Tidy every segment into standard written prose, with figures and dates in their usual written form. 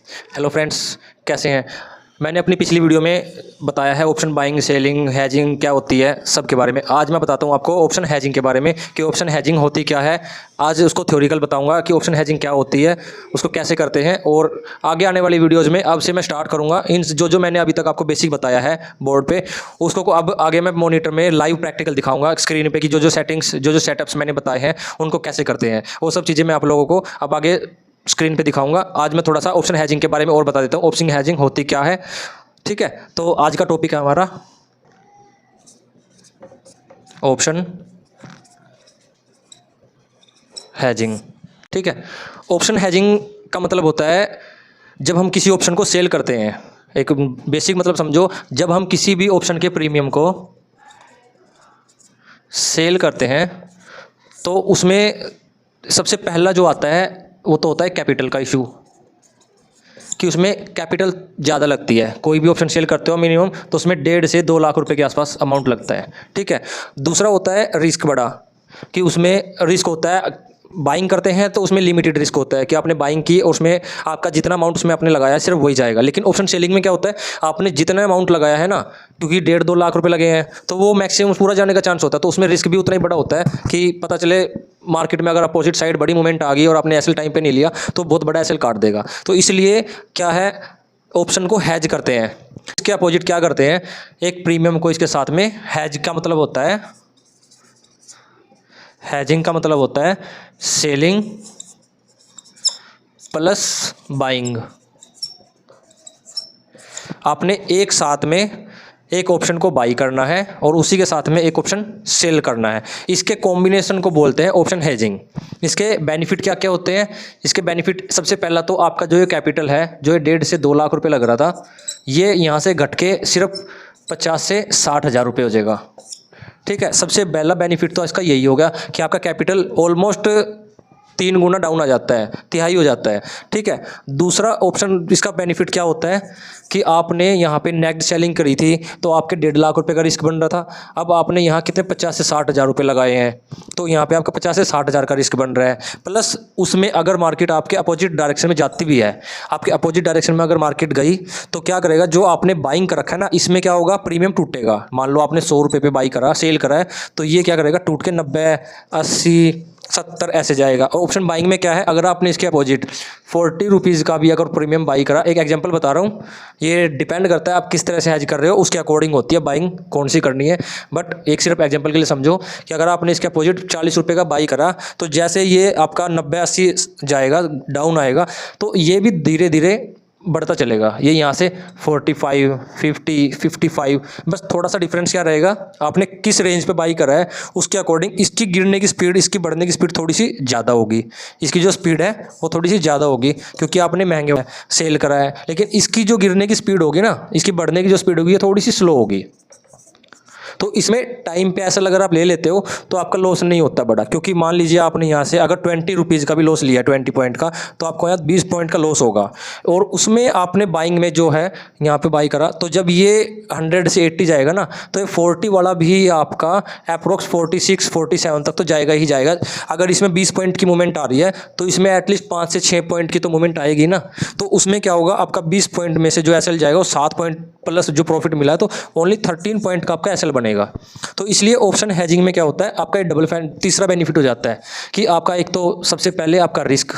Hello friends, कैसे हैं। मैंने अपनी पिछली वीडियो में बताया है ऑप्शन बाइंग, सेलिंग, हैजिंग क्या होती है, सब के बारे में। आज मैं बताता हूँ आपको ऑप्शन हैजिंग के बारे में कि ऑप्शन हैजिंग होती क्या है। आज उसको थ्योरिकल बताऊंगा कि ऑप्शन हैजिंग क्या होती है, उसको कैसे करते हैं। और आगे आने वाली वीडियोज़ में अब से मैं स्टार्ट करूँगा इन जो मैंने अभी तक आपको बेसिक बताया है बोर्ड पे, उसको को अब आगे मैं मॉनिटर में लाइव प्रैक्टिकल दिखाऊंगा स्क्रीन पे कि जो सेटिंग्स, जो सेटअप्स मैंने बताए हैं उनको कैसे करते हैं। वो सब चीज़ें मैं आप लोगों को अब आगे स्क्रीन पे दिखाऊंगा। आज मैं थोड़ा सा ऑप्शन हैजिंग के बारे में और बता देता हूँ, ऑप्शन हैजिंग होती क्या है। ठीक है, तो आज का टॉपिक है हमारा ऑप्शन हैजिंग। ठीक है, ऑप्शन हैजिंग का मतलब होता है जब हम किसी ऑप्शन को सेल करते हैं। एक बेसिक मतलब समझो, जब हम किसी भी ऑप्शन के प्रीमियम को सेल करते हैं तो उसमें सबसे पहला जो आता है वो तो होता है कैपिटल का इशू, कि उसमें कैपिटल ज़्यादा लगती है। कोई भी ऑप्शन सेल करते हो मिनिमम तो उसमें 1.5 से 2 लाख रुपए के आसपास अमाउंट लगता है। ठीक है, दूसरा होता है रिस्क बड़ा, कि उसमें रिस्क होता है, बाइंग करते हैं तो उसमें लिमिटेड रिस्क होता है कि आपने बाइंग की और उसमें आपका जितना अमाउंट उसमें आपने लगाया सिर्फ वही जाएगा। लेकिन ऑप्शन सेलिंग में क्या होता है, आपने जितना अमाउंट लगाया है ना, क्योंकि 1.5-2 लाख रुपए लगे हैं तो वो मैक्सिमम पूरा जाने का चांस होता है, तो उसमें रिस्क भी उतना ही बड़ा होता है कि पता चले मार्केट में अगर अपोजिट साइड बड़ी मूवमेंट आ गई और आपने एसएल टाइम पे नहीं लिया तो बहुत बड़ा एसएल काट देगा। तो इसलिए क्या है, ऑप्शन को हैज करते हैं। इसके अपोजिट क्या करते हैं, एक प्रीमियम को इसके साथ में हैज का मतलब होता है, हैजिंग का मतलब होता है सेलिंग प्लस बाइंग। आपने एक साथ में एक ऑप्शन को बाई करना है और उसी के साथ में एक ऑप्शन सेल करना है। इसके कॉम्बिनेशन को बोलते हैं ऑप्शन हेजिंग। इसके बेनिफिट क्या क्या होते हैं, इसके बेनिफिट सबसे पहला तो आपका जो ये कैपिटल है, जो ये 1.5 से 2 लाख रुपए लग रहा था, ये यहाँ से घट के सिर्फ 50 से 60 हज़ार रुपये हो जाएगा। ठीक है, सबसे पहला बेनिफिट तो इसका यही होगा कि आपका कैपिटल ऑलमोस्ट 3 गुना डाउन आ जाता है, तिहाई हो जाता है। ठीक है, दूसरा ऑप्शन इसका बेनिफिट क्या होता है कि आपने यहाँ पे नेट सेलिंग करी थी तो आपके 1.5 लाख रुपए का रिस्क बन रहा था। अब आपने यहाँ कितने 50 से 60 हज़ार रुपये लगाए हैं, तो यहाँ पे आपका 50 से 60 हज़ार का रिस्क बन रहा है। प्लस उसमें अगर मार्केट आपके अपोजिट डायरेक्शन में जाती भी है, आपके अपोजिट डायरेक्शन में अगर मार्केट गई तो क्या करेगा, जो आपने बाइंग कर रखा है ना, इसमें क्या होगा, प्रीमियम टूटेगा। मान लो आपने 100 रुपये पे बाई करा, सेल करा है, तो ये क्या करेगा, टूट के 90, 80, 70 ऐसे जाएगा। और ऑप्शन बाइंग में क्या है, अगर आपने इसके अपोजिट 40 रुपीज़ का भी अगर प्रीमियम बाई करा, एक एग्जांपल बता रहा हूँ, ये डिपेंड करता है आप किस तरह से हैज कर रहे हो, उसके अकॉर्डिंग होती है बाइंग कौन सी करनी है। बट एक सिर्फ एग्जांपल के लिए समझो कि अगर आपने इसके अपोजिट 40 रुपये का बाई करा, तो जैसे ये आपका 90-80 जाएगा, डाउन आएगा, तो ये भी धीरे धीरे बढ़ता चलेगा। ये यहाँ से 45, 50, 55, बस थोड़ा सा डिफरेंस क्या रहेगा, आपने किस रेंज पे बाई करा है उसके अकॉर्डिंग इसकी गिरने की स्पीड, इसकी बढ़ने की स्पीड थोड़ी सी ज़्यादा होगी। इसकी जो स्पीड है वो थोड़ी सी ज़्यादा होगी क्योंकि आपने महंगे सेल करा है। लेकिन इसकी जो गिरने की स्पीड होगी ना, इसकी बढ़ने की जो स्पीड होगी ये थोड़ी सी स्लो होगी। तो इसमें टाइम पे ऐसा अगर आप ले लेते हो तो आपका लॉस नहीं होता बड़ा, क्योंकि मान लीजिए आपने यहाँ से अगर 20 रुपीज़ का भी लॉस लिया, 20 पॉइंट का, तो आपको यहाँ 20 पॉइंट का लॉस होगा। और उसमें आपने बाइंग में जो है यहाँ पे बाई करा, तो जब ये 100 से 80 जाएगा ना, तो ये 40 वाला भी आपका अप्रोक्स 46, 47 तक तो जाएगा ही जाएगा। अगर इसमें 20 पॉइंट की मूवमेंट आ रही है तो इसमें एटलीस्ट 5 से 6 पॉइंट की तो मूवमेंट आएगी ना। तो उसमें क्या होगा, आपका 20 पॉइंट में से जो एसएल जाएगा वो 7 पॉइंट प्लस जो प्रॉफिट मिला है, तो ओनली 13 पॉइंट का आपका एसएल बनेगा। तो इसलिए ऑप्शन हैजिंग में क्या होता है, आपका डबल तीसरा बेनिफिट हो जाता है कि आपका एक तो सबसे पहले आपका रिस्क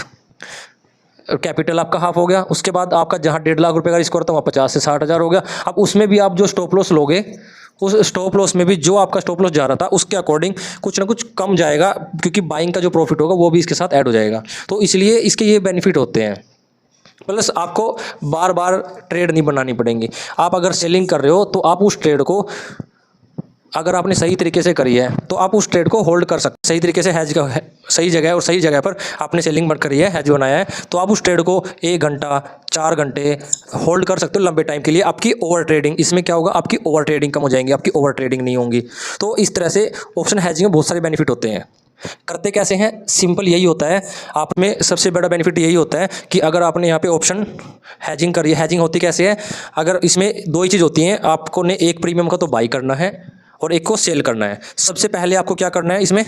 कैपिटल आपका हाफ हो गया, उसके बाद आपका जहाँ 1.5 लाख रुपए का रिस्क होता है वहाँ 50 से 60 हज़ार हो गया। अब उसमें भी आप जो स्टॉप लॉस लोगे, उस स्टॉप लॉस में भी जो आपका स्टॉप लॉस जा रहा था उसके अकॉर्डिंग कुछ ना कुछ कम जाएगा, क्योंकि बाइंग का जो प्रॉफिट होगा वो भी इसके साथ ऐड हो जाएगा। तो इसलिए इसके ये बेनिफिट होते हैं। प्लस आपको बार बार ट्रेड नहीं बनानी पड़ेंगी। आप अगर सेलिंग कर रहे हो तो आप उस ट्रेड को, अगर आपने सही तरीके से करी है तो आप उस ट्रेड को होल्ड कर सकते, सही तरीके से हैज का सही जगह और सही जगह पर आपने सेलिंग करी है, हैज बनाया है, तो आप उस ट्रेड को 1 घंटा 4 घंटे होल्ड कर सकते हो लंबे टाइम के लिए। आपकी ओवर ट्रेडिंग, इसमें क्या होगा, आपकी ओवर ट्रेडिंग कम हो जाएंगी, आपकी ओवर ट्रेडिंग नहीं होंगी। तो इस तरह से ऑप्शन हैजिंग में बहुत सारे बेनिफिट होते हैं। करते कैसे हैं, सिंपल यही होता है, आप में सबसे बड़ा बेनिफिट यही होता है कि अगर आपने यहाँ पे ऑप्शन हैजिंग करी है, हैजिंग होती कैसे है, अगर इसमें 2 ही चीज़ होती हैं, आपको ने एक प्रीमियम का तो बाई करना है और एक को सेल करना है। सबसे पहले आपको क्या करना है, इसमें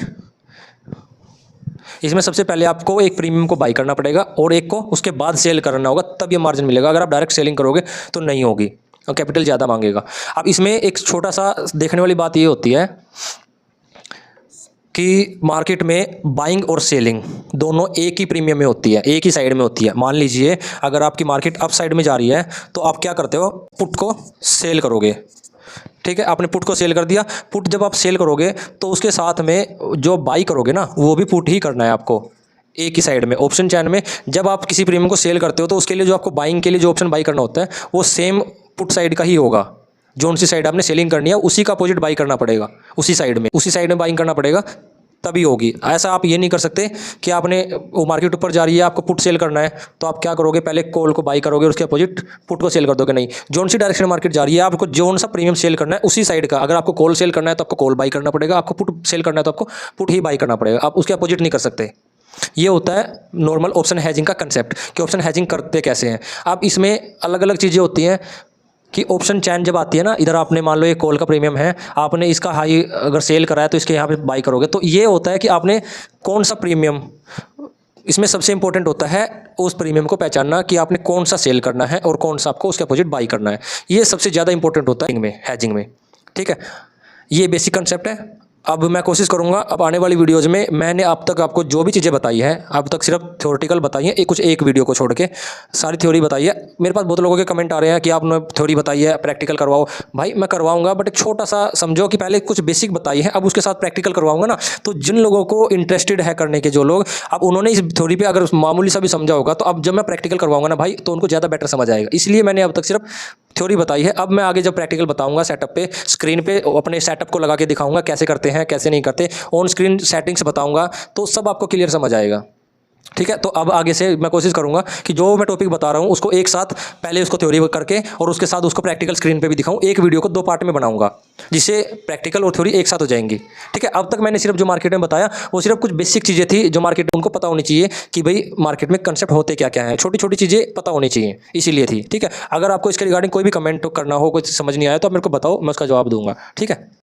इसमें सबसे पहले आपको एक प्रीमियम को बाई करना पड़ेगा और एक को उसके बाद सेल करना होगा, तब ये मार्जिन मिलेगा। अगर आप डायरेक्ट सेलिंग करोगे तो नहीं होगी और कैपिटल ज़्यादा मांगेगा। अब इसमें एक छोटा सा देखने वाली बात ये होती है कि मार्केट में बाइंग और सेलिंग दोनों एक ही प्रीमियम में होती है, एक ही साइड में होती है। मान लीजिए अगर आपकी मार्केट अप साइड में जा रही है तो आप क्या करते हो, पुट को सेल करोगे, ठीक है। आपने पुट को सेल कर दिया। पुट जब आप सेल करोगे तो उसके साथ में जो बाई करोगे ना, वो भी पुट ही करना है आपको, एक ही साइड में। ऑप्शन चैन में जब आप किसी प्रीमियम को सेल करते हो तो उसके लिए जो आपको बाइंग के लिए जो ऑप्शन बाई करना होता है वो सेम पुट साइड का ही होगा। जो सी साइड आपने सेलिंग करनी है उसी का अपोजिट बाई करना पड़ेगा, उसी साइड में बाइंग करना पड़ेगा, तभी होगी। ऐसा आप ये नहीं कर सकते कि आपने वो मार्केट ऊपर जा रही है, आपको पुट सेल करना है तो आप क्या करोगे, पहले कॉल को बाई करोगे, उसके अपोजिट पुट को सेल कर दोगे। नहीं, जोन सी डायरेक्शन में मार्केट जा रही है, आपको जोन सा प्रीमियम सेल करना है उसी साइड का। अगर आपको कॉल सेल करना है तो आपको कॉल बाई करना पड़ेगा, आपको पुट सेल करना है तो आपको पुट ही बाई करना पड़ेगा, आप उसके अपोजिट नहीं कर सकते। ये होता है नॉर्मल ऑप्शन हैजिंग का कंसेप्ट कि ऑप्शन हैजिंग करते कैसे हैं। अब इसमें अलग अलग चीज़ें होती हैं कि ऑप्शन चैन जब आती है ना, इधर आपने मान लो ये कॉल का प्रीमियम है, आपने इसका हाई अगर सेल करा है तो इसके यहाँ पे बाई करोगे। तो ये होता है कि आपने कौन सा प्रीमियम, इसमें सबसे इंपॉर्टेंट होता है उस प्रीमियम को पहचानना कि आपने कौन सा सेल करना है और कौन सा आपको उसके अपोजिट बाई करना है। ये सबसे ज़्यादा इंपॉर्टेंट होता है हैजिंग में, ठीक है। ये बेसिक कंसेप्ट है। अब मैं कोशिश करूंगा अब आने वाली वीडियोज़ में, मैंने अब तक आपको जो भी चीज़ें बताई हैं अब तक सिर्फ थ्योरेटिकल बताई है, कुछ एक वीडियो को छोड़ के सारी थ्योरी बताई है। मेरे पास बहुत लोगों के कमेंट आ रहे हैं कि आपने थ्योरी बताई है, प्रैक्टिकल करवाओ। भाई मैं करवाऊंगा, बट एक छोटा सा समझो कि पहले कुछ बेसिक बताई है, अब उसके साथ प्रैक्टिकल करवाऊंगा ना, तो जिन लोगों को इंटरेस्टेड है करने के, जो लोग अब उन्होंने इस थ्योरी पे अगर मामूली सा भी समझा होगा, तो अब जब मैं प्रैक्टिकल करवाऊंगा ना भाई, तो उनको ज़्यादा बेटर समझ आएगा। इसलिए मैंने अब तक सिर्फ थ्योरी बताई है। अब मैं आगे जब प्रैक्टिकल बताऊंगा सेटअप पे, स्क्रीन पे अपने सेटअप को लगा के दिखाऊंगा कैसे करते हैं कैसे नहीं करते, ऑन स्क्रीन सेटिंग्स बताऊंगा, तो सब आपको क्लियर समझ आएगा, ठीक है। तो अब आगे से मैं कोशिश करूंगा कि जो मैं टॉपिक बता रहा हूं उसको एक साथ पहले उसको थ्योरी करके और उसके साथ उसको प्रैक्टिकल स्क्रीन पे भी दिखाऊं। एक वीडियो को 2 पार्ट में बनाऊंगा जिससे प्रैक्टिकल और थ्योरी एक साथ हो जाएंगी, ठीक है। अब तक मैंने सिर्फ जो मार्केट में बताया वो सिर्फ कुछ बेसिक चीज़ें थी जो मार्केट उनको पता होनी चाहिए कि भाई मार्केट में कंसेप्ट होते क्या क्या है, छोटी छोटी चीज़ें पता होनी चाहिए, इसीलिए थी, ठीक है। अगर आपको इसके रिगार्डिंग कोई भी कमेंट करना हो, कुछ समझ नहीं आया तो आप मेरे को बताओ, मैं उसका जवाब दूंगा, ठीक है।